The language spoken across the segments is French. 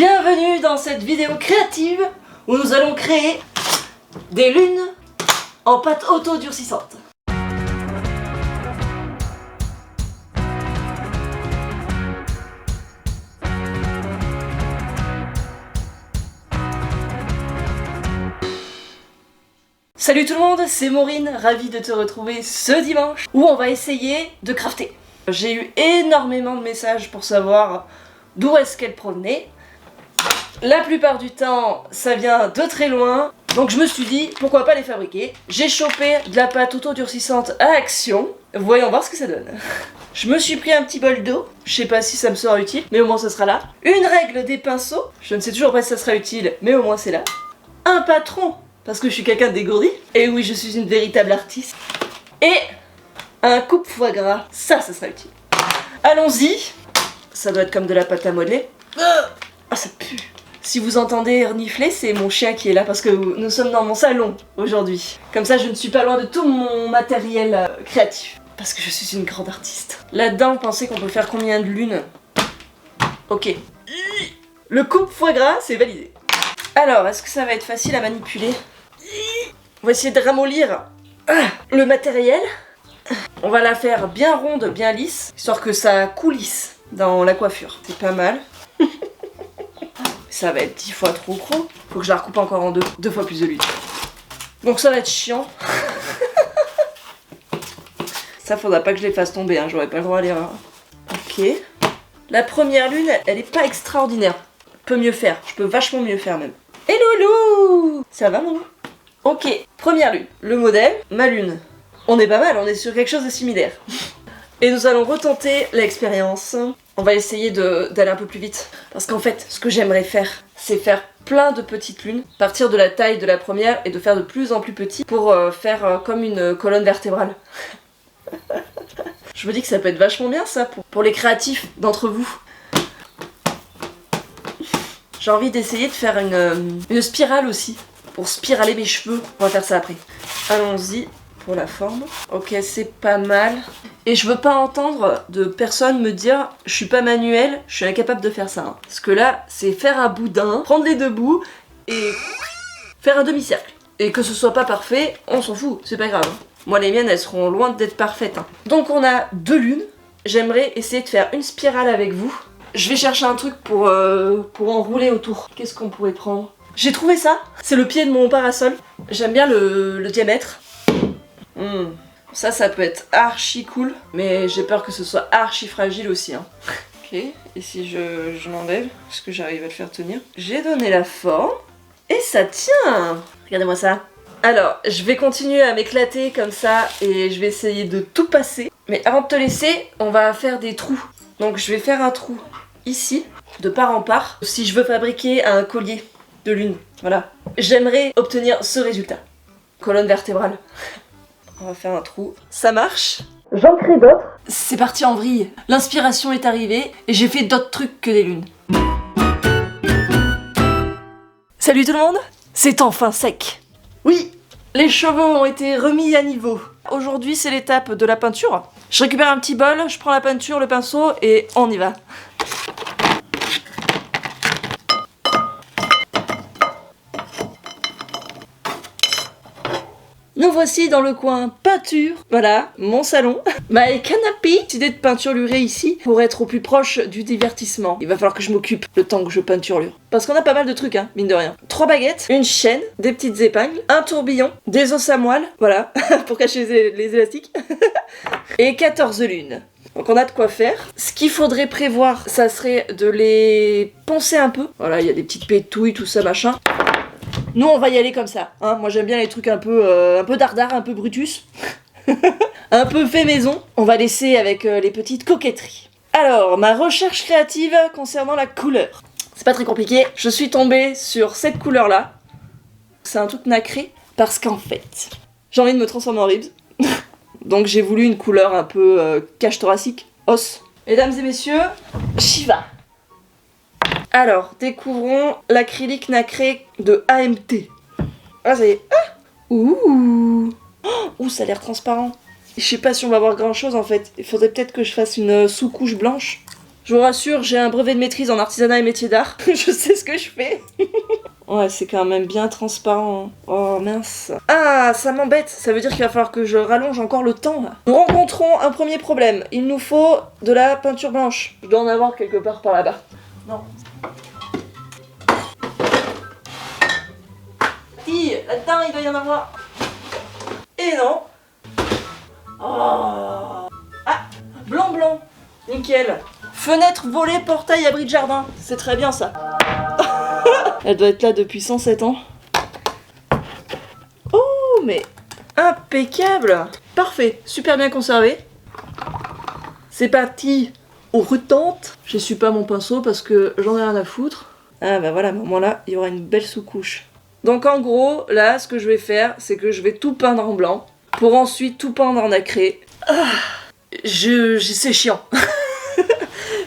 Bienvenue dans cette vidéo créative où nous allons créer des lunes en pâte auto-durcissante. Salut tout le monde, c'est Maureen, ravie de te retrouver ce dimanche où on va essayer de crafter. J'ai eu énormément de messages pour savoir d'où est-ce qu'elle provenait. La plupart du temps, ça vient de très loin, donc je me suis dit pourquoi pas les fabriquer. J'ai chopé de la pâte auto-durcissante à Action, voyons voir ce que ça donne. Je me suis pris un petit bol d'eau, je sais pas si ça me sera utile, mais au moins ça sera là. Une règle des pinceaux, je ne sais toujours pas si ça sera utile, mais au moins c'est là. Un patron, parce que je suis quelqu'un de dégourdi, et oui je suis une véritable artiste. Et un coupe foie gras, ça sera utile. Allons-y, ça doit être comme de la pâte à modeler. Ah ça pue. Si vous entendez renifler, c'est mon chien qui est là parce que nous sommes dans mon salon aujourd'hui. Comme ça, je ne suis pas loin de tout mon matériel créatif. Parce que je suis une grande artiste. Là-dedans, vous pensez qu'on peut faire combien de lunes? Ok. Le coupe foie gras, c'est validé. Alors, est-ce que ça va être facile à manipuler? On va essayer de ramollir le matériel. On va la faire bien ronde, bien lisse, histoire que ça coulisse dans la coiffure. C'est pas mal. Ça va être 10 fois trop gros. Faut que je la recoupe encore en deux fois plus de lutte. Donc ça va être chiant. Ça faudra pas que je les fasse tomber, hein. J'aurais pas le droit à l'erreur. Ok. La première lune, elle est pas extraordinaire. Je peux mieux faire. Je peux vachement mieux faire même. Et loulou! Ça va mon loup? Ok. Première lune. Le modèle, ma lune. On est pas mal, on est sur quelque chose de similaire. Et nous allons retenter l'expérience. On va essayer d'aller un peu plus vite. Parce qu'en fait, ce que j'aimerais faire, c'est faire plein de petites lunes, partir de la taille de la première et de faire de plus en plus petit pour faire comme une colonne vertébrale. Je me dis que ça peut être vachement bien ça pour les créatifs d'entre vous. J'ai envie d'essayer de faire une spirale aussi, pour spiraler mes cheveux. On va faire ça après. Allons-y. Pour la forme. Ok, c'est pas mal. Et je veux pas entendre de personne me dire je suis pas manuel, je suis incapable de faire ça. Hein. Parce que là, c'est faire un boudin, prendre les deux bouts et faire un demi-cercle. Et que ce soit pas parfait, on s'en fout, c'est pas grave. Hein. Moi, les miennes, elles seront loin d'être parfaites. Hein. Donc, on a deux lunes. J'aimerais essayer de faire une spirale avec vous. Je vais chercher un truc pour enrouler autour. Qu'est-ce qu'on pourrait prendre? J'ai trouvé ça. C'est le pied de mon parasol. J'aime bien le diamètre. Ça peut être archi cool, mais j'ai peur que ce soit archi fragile aussi. Hein. Ok, et si je l'enlève, est-ce que j'arrive à le faire tenir? J'ai donné la forme, et ça tient! Regardez-moi ça. Alors, je vais continuer à m'éclater comme ça, et je vais essayer de tout passer. Mais avant de te laisser, on va faire des trous. Donc je vais faire un trou ici, de part en part, si je veux fabriquer un collier de lune. Voilà. J'aimerais obtenir ce résultat. Colonne vertébrale. On va faire un trou. Ça marche. J'en crée d'autres. C'est parti en vrille. L'inspiration est arrivée et j'ai fait d'autres trucs que des lunes. Salut tout le monde. C'est enfin sec. Oui, les cheveux ont été remis à niveau. Aujourd'hui, c'est l'étape de la peinture. Je récupère un petit bol, je prends la peinture, le pinceau et on y va. Nous voici dans le coin peinture, voilà, mon salon. My canapé, idée de peinturlurer ici pour être au plus proche du divertissement. Il va falloir que je m'occupe le temps que je peinturlure. Parce qu'on a pas mal de trucs, hein, mine de rien. 3 baguettes, une chaîne, des petites épingles, un tourbillon, des os à moelle, voilà, pour cacher les élastiques, et 14 lunes. Donc on a de quoi faire. Ce qu'il faudrait prévoir, ça serait de les poncer un peu. Voilà, il y a des petites pétouilles, tout ça, machin. Nous, on va y aller comme ça. Hein. Moi, j'aime bien les trucs un peu dardard, un peu Brutus. Un peu fait maison. On va laisser avec les petites coquetteries. Alors, ma recherche créative concernant la couleur. C'est pas très compliqué. Je suis tombée sur cette couleur-là. C'est un truc nacré. Parce qu'en fait, j'ai envie de me transformer en ribs. Donc, j'ai voulu une couleur un peu cage thoracique, os. Mesdames et messieurs, Shiva. Alors, découvrons l'acrylique nacré de AMT. Ah, ça y est. Ah ouh, ça a l'air transparent. Je sais pas si on va voir grand chose en fait. Il faudrait peut-être que je fasse une sous-couche blanche. Je vous rassure, j'ai un brevet de maîtrise en artisanat et métier d'art. Je sais ce que je fais. Ouais, c'est quand même bien transparent. Oh mince. Ah, ça m'embête. Ça veut dire qu'il va falloir que je rallonge encore le temps là. Nous rencontrons un premier problème. Il nous faut de la peinture blanche. Je dois en avoir quelque part par là-bas. Non. Là-dedans, il doit y en avoir. Et non. Oh. Ah, blanc. Nickel. Fenêtre, volet, portail, abri de jardin. C'est très bien ça. Elle doit être là depuis 107 ans. Oh, mais impeccable. Parfait, super bien conservé. C'est parti. On retente. J'essuie pas mon pinceau parce que j'en ai rien à foutre. Ah bah voilà, à ce moment-là, il y aura une belle sous-couche. Donc en gros, là, ce que je vais faire, c'est que je vais tout peindre en blanc pour ensuite tout peindre en nacré. Ah, c'est chiant.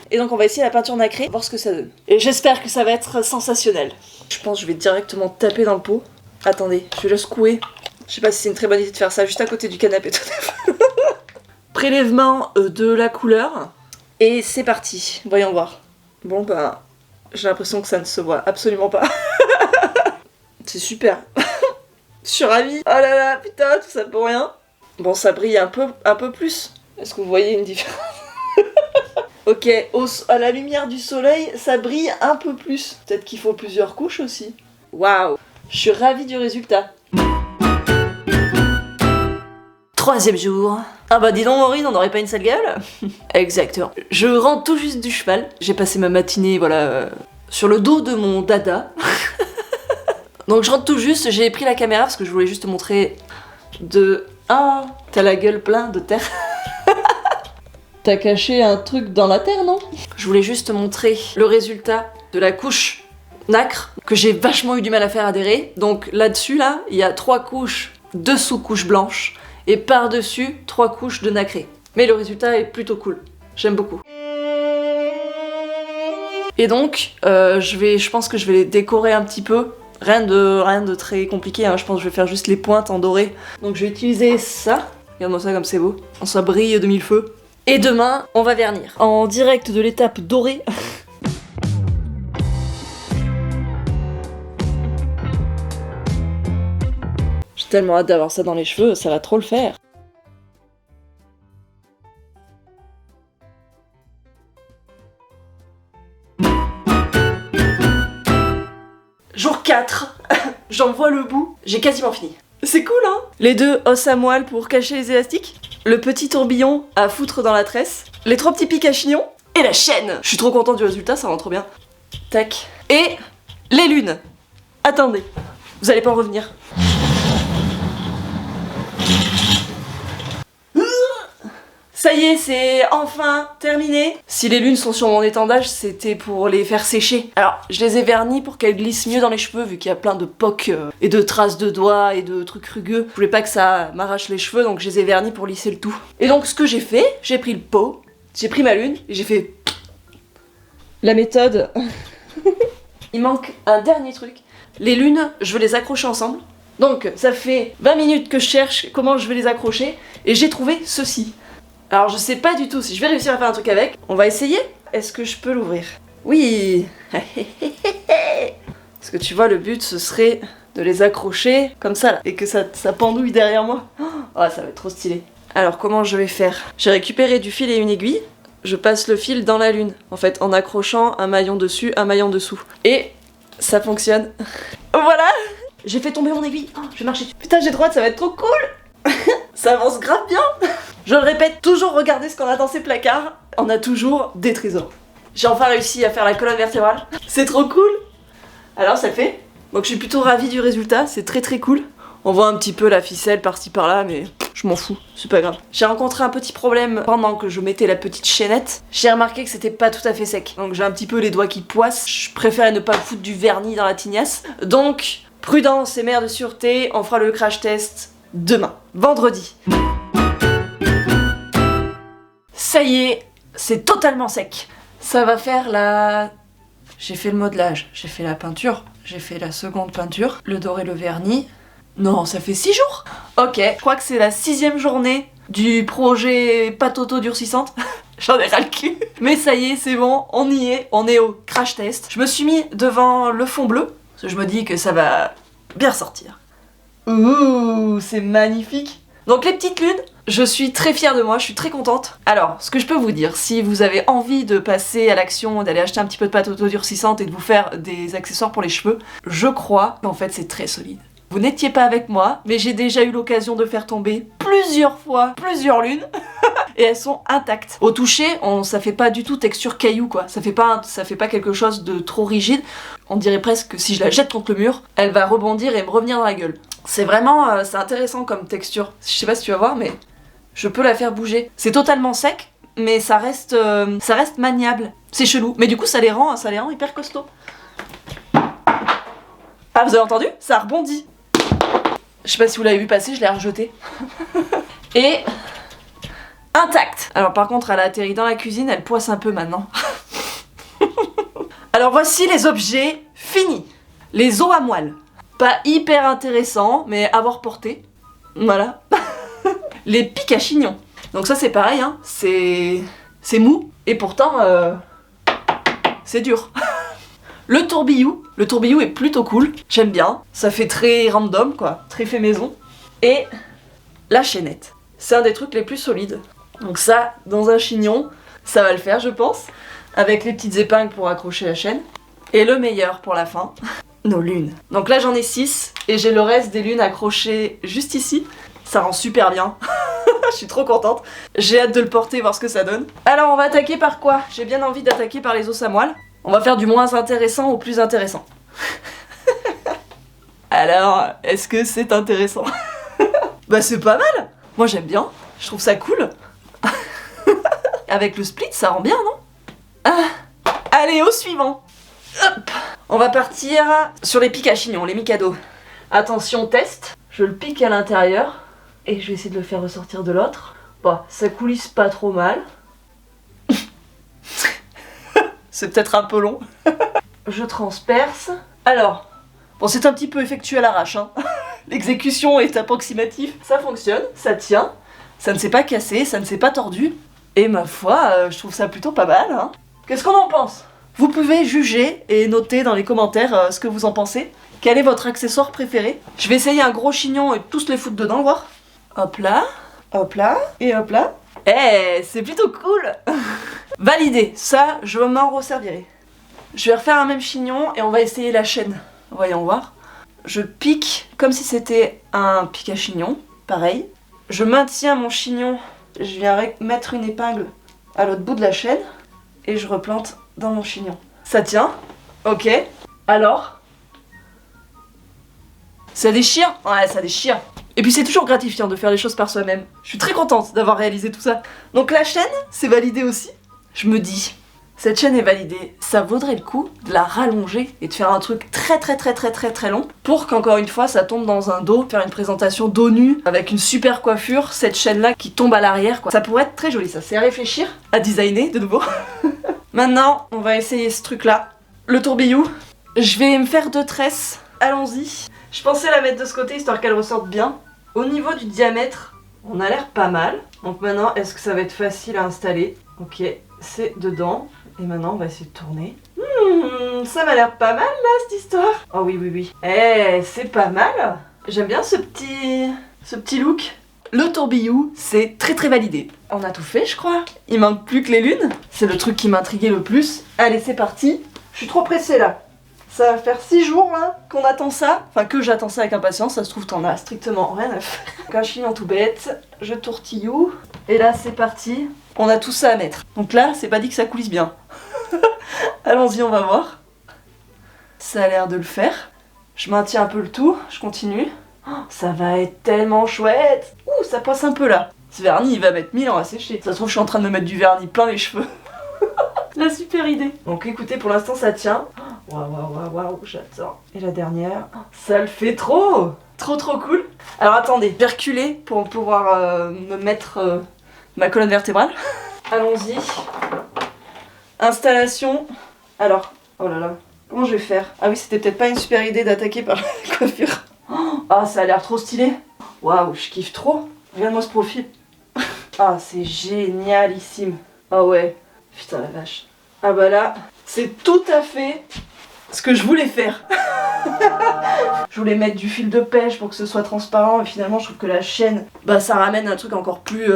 Et donc on va essayer la peinture nacrée, voir ce que ça donne. Et j'espère que ça va être sensationnel. Je pense que je vais directement taper dans le pot. Attendez, je vais le secouer. Je sais pas si c'est une très bonne idée de faire ça juste à côté du canapé tout à fait. Prélèvement de la couleur. Et c'est parti, voyons voir. Bon bah, j'ai l'impression que ça ne se voit absolument pas. C'est super. Je suis ravie. Oh là là, putain, tout ça pour rien. Bon, ça brille un peu plus. Est-ce que vous voyez une différence? Ok, à la lumière du soleil, ça brille un peu plus. Peut-être qu'il faut plusieurs couches aussi. Waouh, je suis ravie du résultat. 3e jour. Ah bah dis donc Maureen, on n'aurait pas une sale gueule? Exactement. Je rentre tout juste du cheval. J'ai passé ma matinée, voilà, sur le dos de mon dada. Donc je rentre tout juste, j'ai pris la caméra parce que je voulais juste te montrer de... Ah, t'as la gueule pleine de terre. T'as caché un truc dans la terre, non? Je voulais juste te montrer le résultat de la couche nacre que j'ai vachement eu du mal à faire adhérer. Donc là-dessus, là, il y a 3 couches de sous-couches blanches et par-dessus 3 couches de nacré. Mais le résultat est plutôt cool. J'aime beaucoup. Et donc, je pense que je vais les décorer un petit peu. Rien de très compliqué, hein. Je pense que je vais faire juste les pointes en doré. Donc je vais utiliser ça. Regarde-moi ça comme c'est beau. Ça brille de mille feux. Et demain, on va vernir. En direct de l'étape dorée. J'ai tellement hâte d'avoir ça dans les cheveux, ça va trop le faire. Jour 4, j'en vois le bout, j'ai quasiment fini. C'est cool hein. Les 2 os à moelle pour cacher les élastiques, le petit tourbillon à foutre dans la tresse, les 3 petits pics à chignon, et la chaîne. Je suis trop contente du résultat, ça rend trop bien. Tac. Et les lunes. Attendez, vous allez pas en revenir. Ça y est, c'est enfin terminé. Si les lunes sont sur mon étendage, c'était pour les faire sécher. Alors, je les ai vernis pour qu'elles glissent mieux dans les cheveux, vu qu'il y a plein de pocs et de traces de doigts et de trucs rugueux. Je voulais pas que ça m'arrache les cheveux, donc je les ai vernis pour lisser le tout. Et donc, ce que j'ai fait, j'ai pris le pot, j'ai pris ma lune, et j'ai fait... La méthode... Il manque un dernier truc. Les lunes, je veux les accrocher ensemble. Donc, ça fait 20 minutes que je cherche comment je vais les accrocher, et j'ai trouvé ceci. Alors je sais pas du tout si je vais réussir à faire un truc avec. On va essayer. Est-ce que je peux l'ouvrir? Oui. Parce que tu vois, le but ce serait de les accrocher comme ça là, et que ça pendouille derrière moi. Oh, ça va être trop stylé. Alors comment je vais faire? J'ai récupéré du fil et une aiguille. Je passe le fil dans la lune, en fait, en accrochant un maillon dessus, un maillon dessous. Et ça fonctionne. Voilà. J'ai fait tomber mon aiguille. Oh, je vais marcher dessus. Putain, j'ai trop hâte, ça va être trop cool. Ça avance grave bien. Je le répète, toujours regardez ce qu'on a dans ces placards. On a toujours des trésors. J'ai enfin réussi à faire la colonne vertébrale. C'est trop cool. Alors ça le fait. Donc je suis plutôt ravie du résultat, c'est très très cool. On voit un petit peu la ficelle par-ci par-là, mais je m'en fous, c'est pas grave. J'ai rencontré un petit problème pendant que je mettais la petite chaînette. J'ai remarqué que c'était pas tout à fait sec. Donc j'ai un petit peu les doigts qui poissent. Je préfère ne pas foutre du vernis dans la tignasse. Donc, prudence et mère de sûreté, on fera le crash test demain, vendredi. Ça y est, c'est totalement sec. Ça va faire la... J'ai fait le modelage, j'ai fait la peinture, j'ai fait la seconde peinture, le doré, le vernis. Non, ça fait 6 jours. Ok, je crois que c'est la 6e journée du projet pâte auto durcissante. J'en ai ras le cul. Mais ça y est, c'est bon, on y est, on est au crash test. Je me suis mis devant le fond bleu, parce que je me dis que ça va bien ressortir. Ouh, c'est magnifique. Donc les petites lunes, je suis très fière de moi, je suis très contente. Alors, ce que je peux vous dire, si vous avez envie de passer à l'action, d'aller acheter un petit peu de pâte autodurcissante et de vous faire des accessoires pour les cheveux, je crois qu'en fait c'est très solide. Vous n'étiez pas avec moi, mais j'ai déjà eu l'occasion de faire tomber plusieurs fois, plusieurs lunes, et elles sont intactes. Au toucher, ça fait pas du tout texture caillou quoi, ça fait pas quelque chose de trop rigide. On dirait presque que si je la jette contre le mur, elle va rebondir et me revenir dans la gueule. C'est vraiment, c'est intéressant comme texture. Je sais pas si tu vas voir, mais je peux la faire bouger. C'est totalement sec, mais ça reste maniable. C'est chelou, mais du coup ça les rend hyper costauds. Ah, vous avez entendu? Ça rebondit. Je sais pas si vous l'avez vu passer, je l'ai rejeté. Et intacte. Alors par contre, elle a atterri dans la cuisine, elle poisse un peu maintenant. Alors voici les objets finis. Les os à moelle. Pas hyper intéressant, mais avoir porté. Voilà. Les pics à chignon. Donc ça c'est pareil, hein. C'est mou. Et pourtant, c'est dur. Le tourbillou est plutôt cool, j'aime bien, ça fait très random quoi, très fait maison. Et la chaînette, c'est un des trucs les plus solides. Donc ça, dans un chignon, ça va le faire je pense, avec les petites épingles pour accrocher la chaîne. Et le meilleur pour la fin, nos lunes. Donc là j'en ai 6 et j'ai le reste des lunes accrochées juste ici. Ça rend super bien, je suis trop contente. J'ai hâte de le porter, voir ce que ça donne. Alors on va attaquer par quoi? J'ai bien envie d'attaquer par les os à moelle. On va faire du moins intéressant au plus intéressant. Alors, est-ce que c'est intéressant? Bah c'est pas mal. Moi j'aime bien, je trouve ça cool. Avec le split, ça rend bien, non? Ah. Allez, au suivant. Hop. On va partir sur les pics à chignon, les Mikado. Attention, test. Je le pique à l'intérieur et je vais essayer de le faire ressortir de l'autre. Bon, ça coulisse pas trop mal. C'est peut-être un peu long. Je transperce. Alors, bon c'est un petit peu effectué à l'arrache, hein. L'exécution est approximative. Ça fonctionne, ça tient, ça ne s'est pas cassé, ça ne s'est pas tordu. Et ma foi, je trouve ça plutôt pas mal, hein. Qu'est-ce qu'on en pense? Vous pouvez juger et noter dans les commentaires ce que vous en pensez. Quel est votre accessoire préféré? Je vais essayer un gros chignon et tous les foutre dedans, voir. Hop là, et hop là. Eh, c'est plutôt cool. Validé, ça je m'en resservirai. Je vais refaire un même chignon et on va essayer la chaîne. Voyons voir. Je pique comme si c'était un pic à chignon, pareil. Je maintiens mon chignon, je viens mettre une épingle à l'autre bout de la chaîne et je replante dans mon chignon. Ça tient, ok. Alors, ça déchire? Ouais, ça déchire. Et puis c'est toujours gratifiant de faire les choses par soi-même. Je suis très contente d'avoir réalisé tout ça. Donc la chaîne, c'est validé aussi. Je me dis, cette chaîne est validée, ça vaudrait le coup de la rallonger et de faire un truc très long pour qu'encore une fois ça tombe dans un dos, faire une présentation dos nu avec une super coiffure, cette chaîne là qui tombe à l'arrière quoi. Ça pourrait être très joli, ça c'est à réfléchir, à designer de nouveau. Maintenant, on va essayer ce truc là, le tourbillou. Je vais me faire 2 tresses, allons-y. Je pensais la mettre de ce côté histoire qu'elle ressorte bien. Au niveau du diamètre, on a l'air pas mal. Donc maintenant, est-ce que ça va être facile à installer? Ok. C'est dedans, et maintenant on va essayer de tourner. Ça m'a l'air pas mal là cette histoire. Oh oui. Eh, c'est pas mal. J'aime bien ce petit look. Le tourbillou, c'est très validé. On a tout fait je crois. Il manque plus que les lunes. C'est le truc qui m'intriguait le plus. Allez c'est parti. Je suis trop pressée là. Ça va faire 6 jours là qu'on attend ça. Enfin que j'attends ça avec impatience, ça se trouve t'en as strictement rien à faire. Un chignon tout bête, je tourtillou. Et là c'est parti. On a tout ça à mettre. Donc là, c'est pas dit que ça coulisse bien. Allons-y, on va voir. Ça a l'air de le faire. Je maintiens un peu le tout, je continue. Oh, ça va être tellement chouette. Ouh, ça passe un peu là. Ce vernis, il va mettre 1000 ans à sécher. Ça se trouve, je suis en train de me mettre du vernis plein les cheveux. La super idée. Donc écoutez, pour l'instant, ça tient. Waouh, j'adore. Et la dernière, ça le fait trop. Trop cool. Alors attendez, je vais reculer pour pouvoir me mettre... ma colonne vertébrale. Allons-y. Installation. Alors, oh là là, comment je vais faire? Ah oui, c'était peut-être pas une super idée d'attaquer par la coiffure. Ah, ça a l'air trop stylé. Waouh, je kiffe trop. Regarde-moi ce profil. Ah, c'est génialissime. Ah ouais, putain la vache. Ah bah là, c'est tout à fait ce que je voulais faire. Je voulais mettre du fil de pêche pour que ce soit transparent et finalement je trouve que la chaîne, bah ça ramène un truc encore plus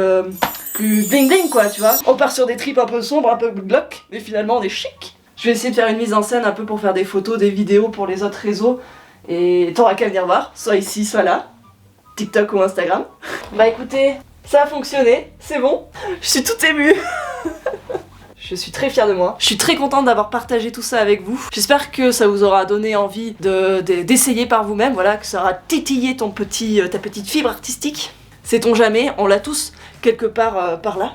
bling bling quoi, tu vois. On part sur des trips un peu sombres, un peu glauques, mais finalement on est chic. Je vais essayer de faire une mise en scène un peu pour faire des photos, des vidéos pour les autres réseaux. Et t'auras qu'à venir voir, soit ici, soit là. TikTok ou Instagram. Bah écoutez, ça a fonctionné, c'est bon. Je suis toute émue. Je suis très fière de moi. Je suis très contente d'avoir partagé tout ça avec vous. J'espère que ça vous aura donné envie d'essayer par vous-même, voilà, que ça aura titillé ta petite fibre artistique. Sait-on jamais, on l'a tous quelque part par là.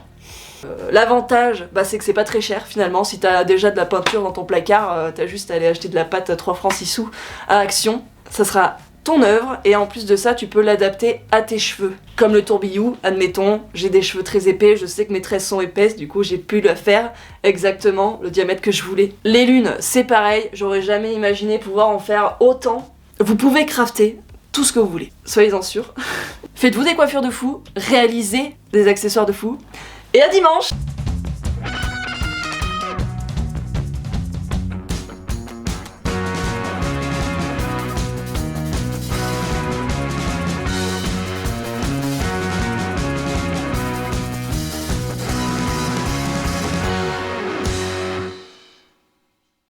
L'avantage, bah, c'est que c'est pas très cher finalement. Si t'as déjà de la peinture dans ton placard, t'as juste à aller acheter de la pâte 3 francs 6 sous à Action. Ça sera ton œuvre et en plus de ça tu peux l'adapter à tes cheveux. Comme le tourbillou, admettons, j'ai des cheveux très épais, je sais que mes tresses sont épaisses, du coup j'ai pu le faire exactement le diamètre que je voulais. Les lunes, c'est pareil, j'aurais jamais imaginé pouvoir en faire autant. Vous pouvez crafter tout ce que vous voulez, soyez-en sûrs. Faites-vous des coiffures de fou, réalisez des accessoires de fou, et à dimanche!